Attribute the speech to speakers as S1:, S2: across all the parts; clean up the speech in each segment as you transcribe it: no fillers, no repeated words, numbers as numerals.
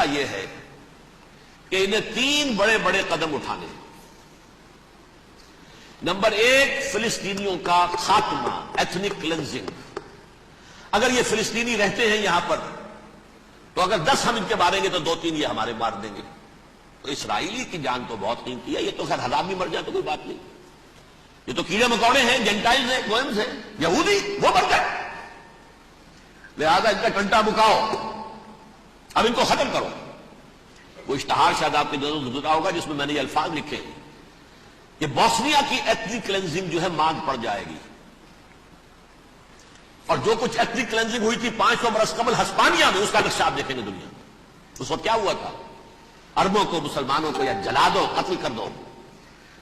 S1: یہ ہے کہ انہیں تین بڑے بڑے قدم اٹھانے ہیں۔ نمبر ایک، فلسطینیوں کا خاتمہ، ایتھنک کلینزنگ۔ اگر یہ فلسطینی رہتے ہیں یہاں پر تو اگر 10 ہم ان کے ماریں گے تو 2-3 یہ ہمارے مار دیں گے۔ تو اسرائیلی کی جان تو بہت قیمتی ہے، یہ تو خیر 1000 بھی مر جائے تو کوئی بات نہیں، یہ تو کیڑے مکوڑے ہیں، جینٹائلز ہیں، گوئمز ہیں، یہودی، وہ مر گئے، لہذا ان کا ٹنٹا بکاؤ، اب ان کو ختم کرو۔ وہ اشتہار شاید آپ کے نظروں سے گزرا ہوگا جس میں میں نے یہ الفاظ لکھے ہیں کہ بوسنیا کی ایتھنک کلینزنگ جو ہے مانگ پڑ جائے گی، اور جو کچھ ایتھنک کلینزنگ ہوئی تھی 500 برس قبل ہسپانیہ میں، اس کا نقشہ آپ دیکھیں گے دنیا میں۔ اس وقت کیا ہوا تھا؟ عربوں کو، مسلمانوں کو یا جلا دو، قتل کر دو،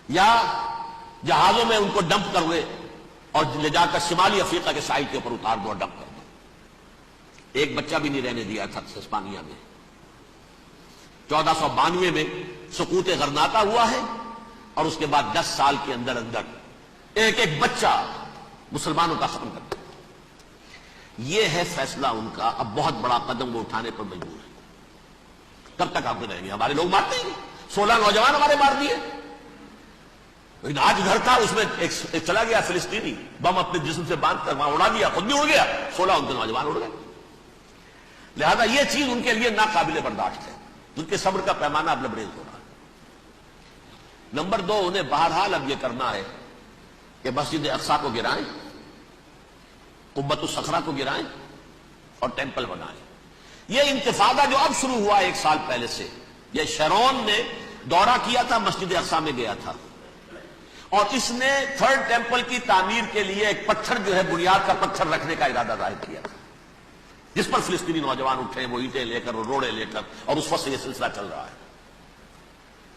S1: یا جہازوں میں ان کو ڈمپ کر ہوئے اور لے جا کر شمالی افریقہ کے ساحل کے اوپر اتار دو اور ڈمپ کر دو۔ ایک بچہ بھی نہیں رہنے دیا تھا ہسپانیہ میں۔ 1492 میں سقوط غرناطہ ہوا ہے، اور اس کے بعد 10 سال کے اندر اندر ایک ایک بچہ مسلمانوں کا ختم کر دیا۔ یہ ہے فیصلہ ان کا۔ اب بہت بڑا قدم وہ اٹھانے پر مجبور ہے۔ کب تک آپ رہیں گے؟ ہمارے لوگ مارتے ہیں، 16 نوجوان ہمارے مار دیے۔ لیکن آج گھر تھا، اس میں ایک چلا گیا فلسطینی، بم اپنے جسم سے باندھ کر وہاں اڑا دیا، خود بھی اڑ گیا، 16 ان کے نوجوان اڑ گئے۔ لہذا یہ چیز ان کے لیے ناقابل برداشت ہے، ان کے صبر کا پیمانہ اب لبریز ہو رہا ہے۔ نمبر 2، انہیں بہرحال اب یہ کرنا ہے کہ مسجد اقصی کو گرائیں، قبۃ الصخرہ کو گرائیں اور ٹیمپل بنائیں۔ یہ انتفاضہ جو اب شروع ہوا 1 سال پہلے سے، یہ شیرون نے دورہ کیا تھا، مسجد اقصی میں گیا تھا، اور اس نے 3rd ٹیمپل کی تعمیر کے لیے ایک پتھر جو ہے، بنیاد کا پتھر رکھنے کا ارادہ ظاہر کیا تھا، جس پر فلسطینی نوجوان اٹھے، وہ اینٹیں لے کر، وہ روڑے لے کر، اور اس وقت سے یہ سلسلہ چل رہا ہے۔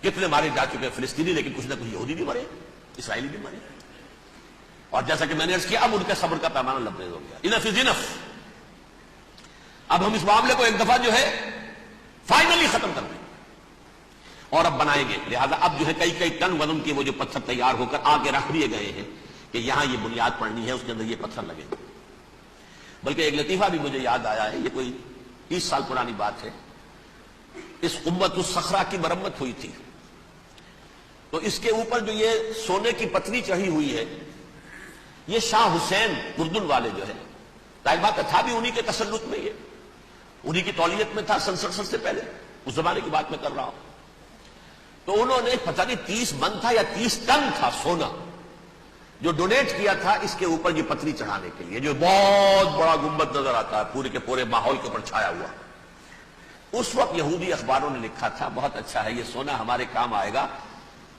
S1: کتنے مارے جا چکے فلسطینی، لیکن کچھ نہ کچھ یہودی بھی مرے، اسرائیلی بھی مرے، اور جیسا کہ میں نے عرض کیا، اب ان کے صبر کا پیمانہ لبریز ہو گیا۔ انف از انف۔ اب ہم اس معاملے کو ایک دفعہ جو ہے فائنلی ختم کر دیں اور اب بنائیں گے۔ لہذا اب جو ہے کئی ٹن وزن کے وہ جو پتھر تیار ہو کر آگے رکھ دیے گئے ہیں کہ یہاں یہ بنیاد پڑنی ہے، اس کے اندر یہ پتھر لگے گا۔ بلکہ ایک لطیفہ بھی مجھے یاد آیا ہے، یہ کوئی 30 سال پرانی بات ہے۔ اس قبۃ الصخرہ کی مرمت ہوئی تھی، تو اس کے اوپر جو یہ سونے کی پتری چڑھی ہوئی ہے، یہ شاہ حسین اردن والے جو ہے، ظاہر بات تھا بھی انہی کے تسلط میں، یہ انہی کی تولیت میں تھا، سن 67 سے پہلے، اس زمانے کی بات میں کر رہا ہوں۔ تو انہوں نے پتہ نہیں 30 من تھا یا 30 ٹن تھا سونا جو ڈونیٹ کیا تھا اس کے اوپر یہ پتری چڑھانے کے لیے، جو بہت بڑا گنبد نظر آتا ہے پورے کے پورے ماحول کے اوپر چھایا ہوا۔ اس وقت یہودی اخباروں نے لکھا تھا، بہت اچھا ہے، یہ سونا ہمارے کام آئے گا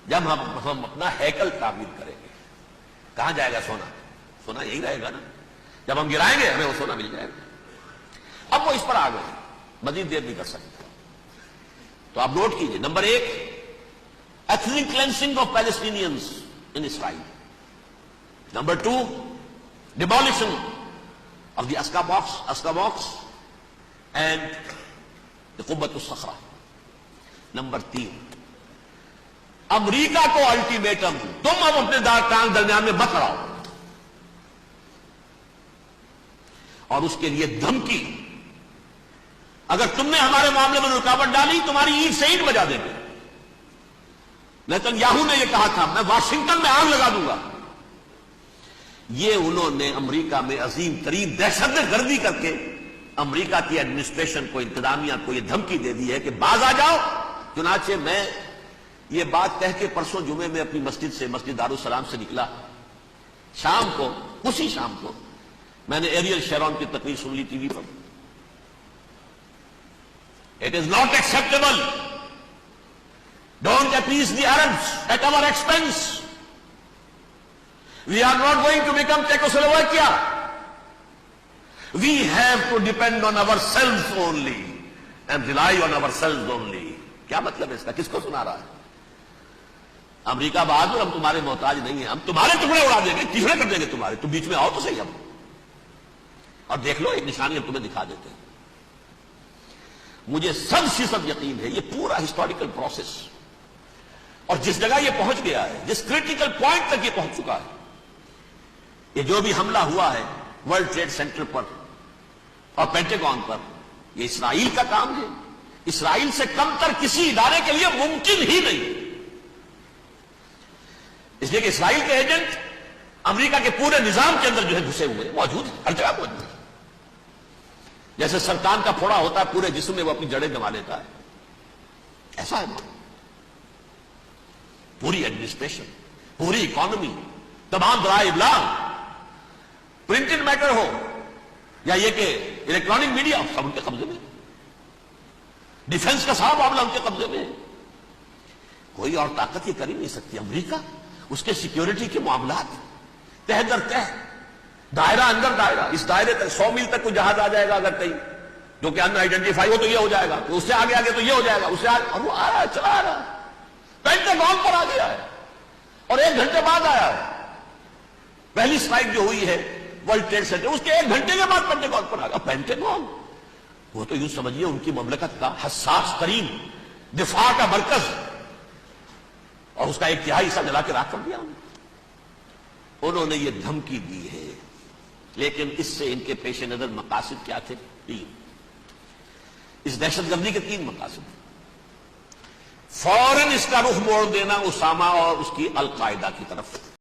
S1: جب ہم اپنا ہیکل تعمیر کریں گے۔ کہاں جائے گا سونا؟ سونا یہی رہے گا نا، جب ہم گرائیں گے ہمیں وہ سونا مل جائے گا۔ اب وہ اس پر آ گئے، مزید دیر نہیں کر سکتے۔ تو آپ نوٹ کیجئے، number 1، ethnic cleansing of Palestinians in Israel. Number 2, demolition of the Aska box and the Qubbat al-Sakhra. Number 3, امریکہ کو الٹیمیٹم، تم اب اپنے ٹانگ درمیان میں مت لڑاؤ، اور اس کے لیے دھمکی، اگر تم نے ہمارے معاملے میں رکاوٹ ڈالی تمہاری اینٹ سے اینٹ بجا دیں گے۔ لیکن یاہو نے یہ کہا تھا، میں واشنگٹن میں آگ لگا دوں گا۔ یہ انہوں نے امریکہ میں عظیم ترین دہشت گردی کر کے امریکہ کی ایڈمنسٹریشن کو، انتظامیہ کو یہ دھمکی دے دی ہے کہ باز آ جاؤ۔ چنانچہ میں یہ بات کہہ کے پرسوں جمعے میں اپنی مسجد سے، مسجد دارالسلام سے نکلا، شام کو، اسی شام کو میں نے ایریل شیرون کی تقریر سن لی T V per. It is not acceptable. Don't appease the Arabs at our expense. We are not going to become Czechoslovakia. We have to depend on ourselves only and rely on ourselves only. کیا مطلب ہے اس کا؟ کس کو سنا رہا ہے؟ امریکہ بہادر، ہم تمہارے محتاج نہیں ہیں، ہم تمہارے ٹکڑے اڑا دیں گے، ٹکڑے کر دیں گے تمہارے، تم بیچ میں آؤ تو صحیح ہم، اور دیکھ لو ایک نشانی ہم تمہیں دکھا دیتے ہیں۔ مجھے 100% یقین ہے یہ پورا ہسٹوریکل پروسیس، اور جس جگہ یہ پہنچ گیا ہے، جس کریٹیکل پوائنٹ تک یہ پہنچ چکا ہے، یہ جو بھی حملہ ہوا ہے ورلڈ ٹریڈ سینٹر پر اور پینٹاگون پر، یہ اسرائیل کا کام ہے اسرائیل سے کم تر کسی ادارے کے لیے ممکن ہی نہیں، اس لیے کہ اسرائیل کے ایجنٹ امریکہ کے پورے نظام کے اندر جو ہے گھسے ہوئے موجود ہیں، ہر جگہ موجود ہیں۔ جیسے سرطان کا پھوڑا ہوتا ہے پورے جسم میں وہ اپنی جڑیں جما لیتا ہے، ایسا ہے پوری ایڈمنسٹریشن، پوری اکانومی، تمام ذرائع ابلاغ، پرنٹڈ میٹر ہو یا یہ کہ الیکٹرانک میڈیا، سب ان کے قبضے میں، ڈیفنس کا سارا معاملہ ان کے قبضے میں ہے۔ کوئی اور طاقت یہ کر ہی نہیں سکتی۔ امریکہ، اس کے سیکیورٹی کے معاملات تہ در تہ، دائرہ اندر دائرہ، اس دائرے تک 100 میل تک کوئی جہاز آ جائے گا اگر کہیں جو کہ ان آئیڈینٹیفائی ہو تو یہ ہو جائے گا، تو اس سے آگے آگے تو یہ ہو جائے گا، اس سے آگے، اور وہ آ رہا ہے، چلا آ رہا ہے، پینٹاگون پر آ گیا ہے اور 1 گھنٹے بعد آیا ہے۔ پہلی اسٹرائک جو ہوئی ہے ورلڈ ٹریڈ سینٹر، اس کے 1 گھنٹے کے بعد پینٹاگون پر آ گیا۔ پینٹاگون وہ تو یوں سمجھیے ان کی مملکت کا حساس ترین دفاع کا مرکز، اور اس کا 1/3 حصہ جلا کے راکھ کر دیا انہوں نے۔ یہ دھمکی دی ہے، لیکن اس سے ان کے پیش نظر مقاصد کیا تھے؟ 3۔ اس دہشت گردی کے 3 مقاصد۔ فوراً اس کا رخ موڑ دینا اسامہ اور اس کی القاعدہ کی طرف،